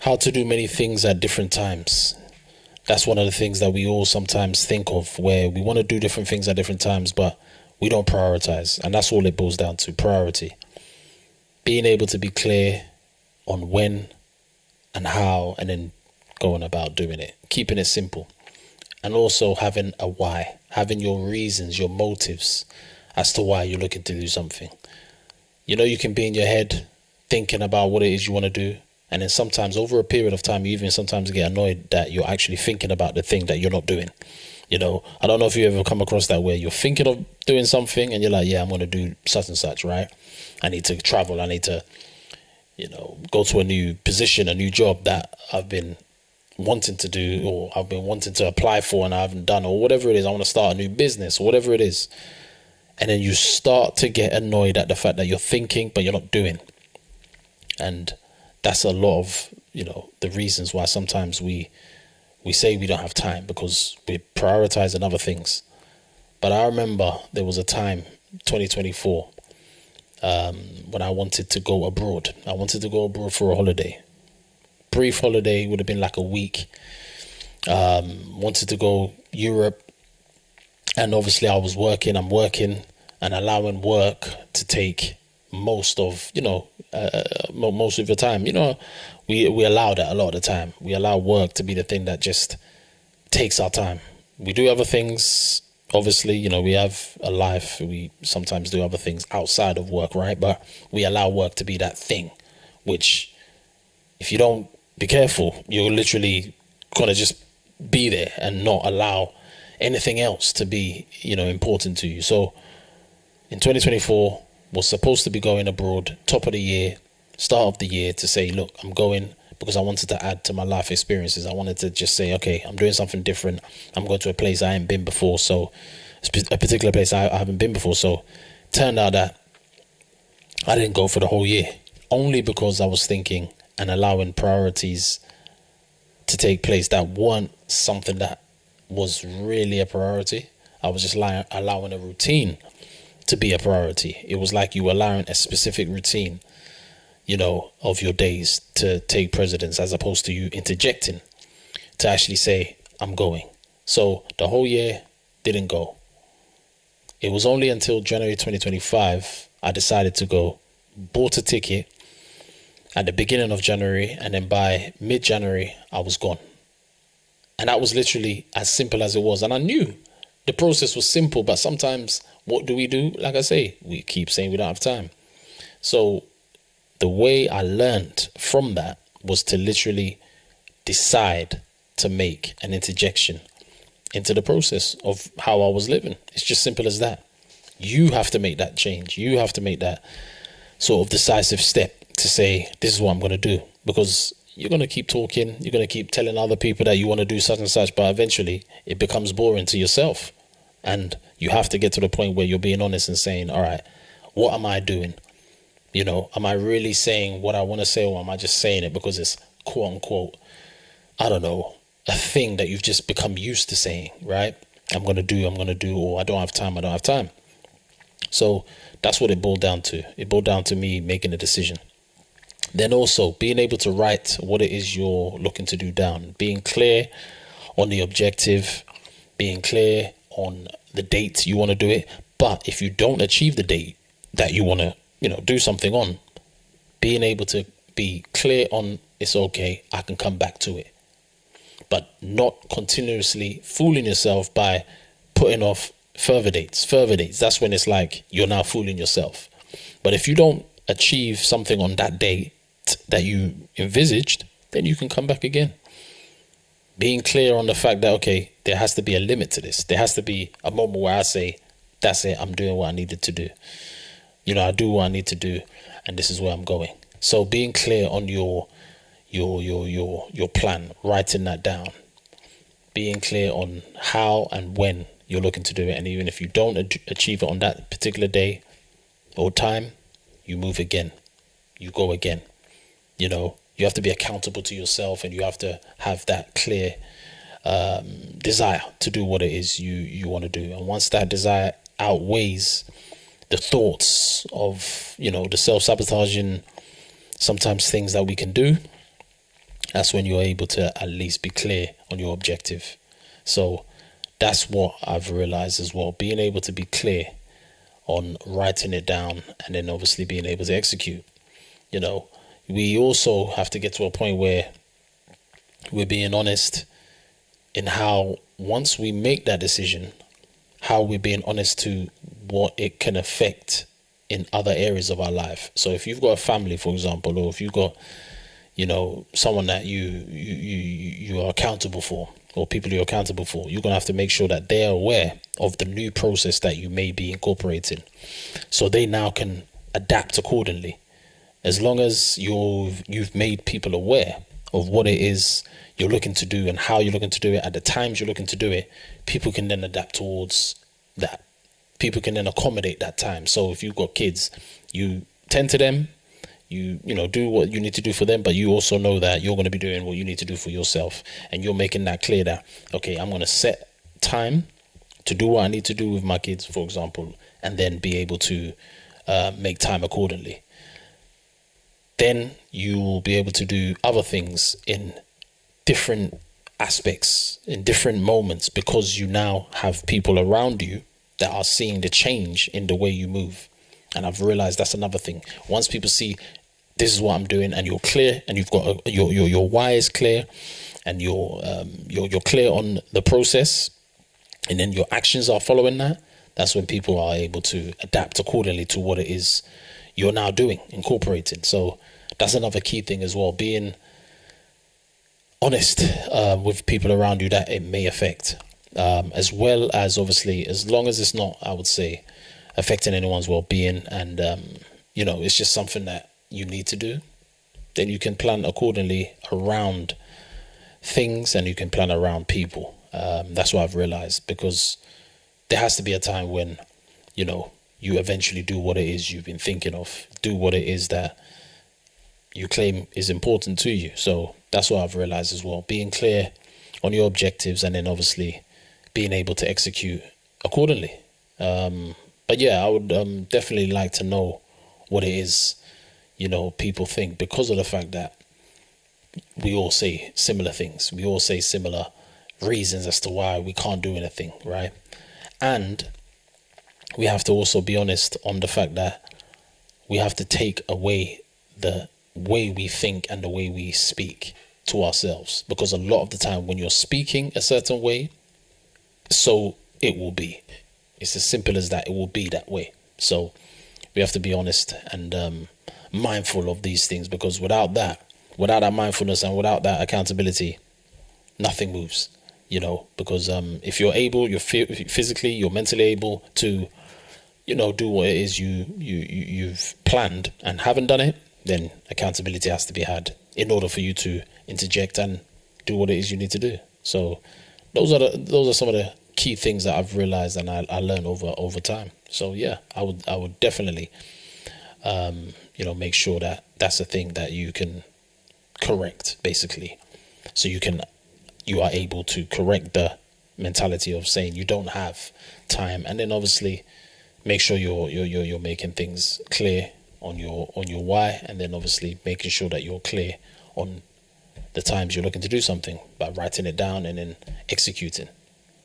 how to do many things at different times. That's one of the things that we all sometimes think of, where we want to do different things at different times, but we don't prioritize. And that's all it boils down to, priority. Being able to be clear on when and how, and then going about doing it, keeping it simple. And also having a why, having your reasons, your motives as to why you're looking to do something. You can be in your head thinking about what it is you want to do. And then sometimes over a period of time, you even sometimes get annoyed that you're actually thinking about the thing that you're not doing. I don't know if you ever come across that, where you're thinking of doing something and you're like, yeah, I'm going to do such and such, right? I need to travel. I need to, go to a new position, a new job that I've been wanting to do, or I've been wanting to apply for and I haven't done, or whatever it is. I want to start a new business or whatever it is. And then you start to get annoyed at the fact that you're thinking, but you're not doing. And that's a lot of, the reasons why sometimes we say we don't have time, because we're prioritizing other things. But I remember there was a time, 2024, when I wanted to go abroad. I wanted to go abroad for a holiday. Brief holiday, would have been like a week. Wanted to go Europe. And obviously I'm working and allowing work to take most of most of your time. We allow that a lot of the time. We allow work to be the thing that just takes our time. We do other things, obviously. We have a life. We sometimes do other things outside of work, right? But we allow work to be that thing, which, if you don't be careful, you're literally gonna just be there and not allow anything else to be important to you. So in 2024, was supposed to be going abroad, top of the year, start of the year, to say, look, I'm going because I wanted to add to my life experiences. I wanted to just say, okay, I'm doing something different. I'm going to a place I ain't been before. So a particular place I haven't been before. So turned out that I didn't go for the whole year, only because I was thinking and allowing priorities to take place that weren't something that was really a priority. I was just allowing a routine to be a priority. It was like you were allowing a specific routine, of your days to take precedence, as opposed to you interjecting to actually say, I'm going. So the whole year didn't go. It was only until January 2025 I decided to go, bought a ticket at the beginning of January, and then by mid-January I was gone. And that was literally as simple as it was. And I knew the process was simple, but sometimes what do? Like I say, we keep saying we don't have time. So the way I learned from that was to literally decide to make an interjection into the process of how I was living. It's just simple as that. You have to make that change. You have to make that sort of decisive step to say, this is what I'm going to do. Because you're going to keep talking, you're going to keep telling other people that you want to do such and such, but eventually it becomes boring to yourself. And you have to get to the point where you're being honest and saying, all right, what am I doing? Am I really saying what I want to say, or am I just saying it because it's quote unquote, I don't know, a thing that you've just become used to saying, right? I'm going to do, or I don't have time. So that's what it boiled down to. It boiled down to me making a decision. Then also being able to write what it is you're looking to do down, being clear on the objective, being clear on the date you want to do it. But if you don't achieve the date that you want to, do something on, being able to be clear on, it's okay, I can come back to it. But not continuously fooling yourself by putting off further dates. That's when it's like you're now fooling yourself. But if you don't achieve something on that date that you envisaged, then you can come back again. Being clear on the fact that, okay, there has to be a limit to this. There has to be a moment where I say, that's it, I'm doing what I needed to do. I do what I need to do, and this is where I'm going. So being clear on your plan, writing that down, being clear on how and when you're looking to do it. And even if you don't achieve it on that particular day or time, you move again, you go again. You have to be accountable to yourself, and you have to have that clear desire to do what it is you want to do. And once that desire outweighs the thoughts of, the self-sabotaging sometimes things that we can do, that's when you're able to at least be clear on your objective. So that's what I've realized as well, being able to be clear on writing it down and then obviously being able to execute. You know, we also have to get to a point where we're being honest in how, once we make that decision, how we're being honest to what it can affect in other areas of our life. So if you've got a family, for example, or if you've got, you know, someone that you are accountable for, or people you're accountable for, you're gonna have to make sure that they're aware of the new process that you may be incorporating, so they now can adapt accordingly. As long as you've made people aware of what it is you're looking to do and how you're looking to do it at the times you're looking to do it, people can then adapt towards that. People can then accommodate that time. So if you've got kids, you tend to them, you know, do what you need to do for them, but you also know that you're going to be doing what you need to do for yourself, and you're making that clear that, okay, I'm going to set time to do what I need to do with my kids, for example, and then be able to make time accordingly. Then you will be able to do other things in different aspects, in different moments, because you now have people around you that are seeing the change in the way you move. And I've realized that's another thing. Once people see this is what I'm doing, and you're clear, and you've got your why is clear, and you're clear on the process, and then your actions are following that, that's when people are able to adapt accordingly to what it is you're now doing, incorporating. So that's another key thing as well, being honest with people around you that it may affect, as well as, obviously, as long as it's not, I would say, affecting anyone's well-being, and you know, it's just something that you need to do, then you can plan accordingly around things, and you can plan around people. That's what I've realized, because there has to be a time when, you know, you eventually do what it is you've been thinking of, do what it is that you claim is important to you. So that's what I've realized as well, being clear on your objectives, and then obviously being able to execute accordingly. But yeah, I would definitely like to know what it is, you know, people think, because of the fact that we all say similar things. We all say similar reasons as to why we can't do anything, right? And we have to also be honest on the fact that we have to take away the way we think and the way we speak to ourselves, because a lot of the time when you're speaking a certain way, so it will be. It's as simple as that. It will be that way. So we have to be honest and mindful of these things, because without that mindfulness and without that accountability, nothing moves, you know, because if you're able, you're physically, you're mentally able to, you know, do what it is you've planned and haven't done it, then accountability has to be had in order for you to interject and do what it is you need to do. So those are some of the key things that I've realized and I learned over time. So yeah, I would definitely you know, make sure that that's a thing that you can correct, basically, so you are able to correct the mentality of saying you don't have time, and then obviously make sure you're making things clear on your why, and then obviously making sure that you're clear on the times you're looking to do something by writing it down and then executing.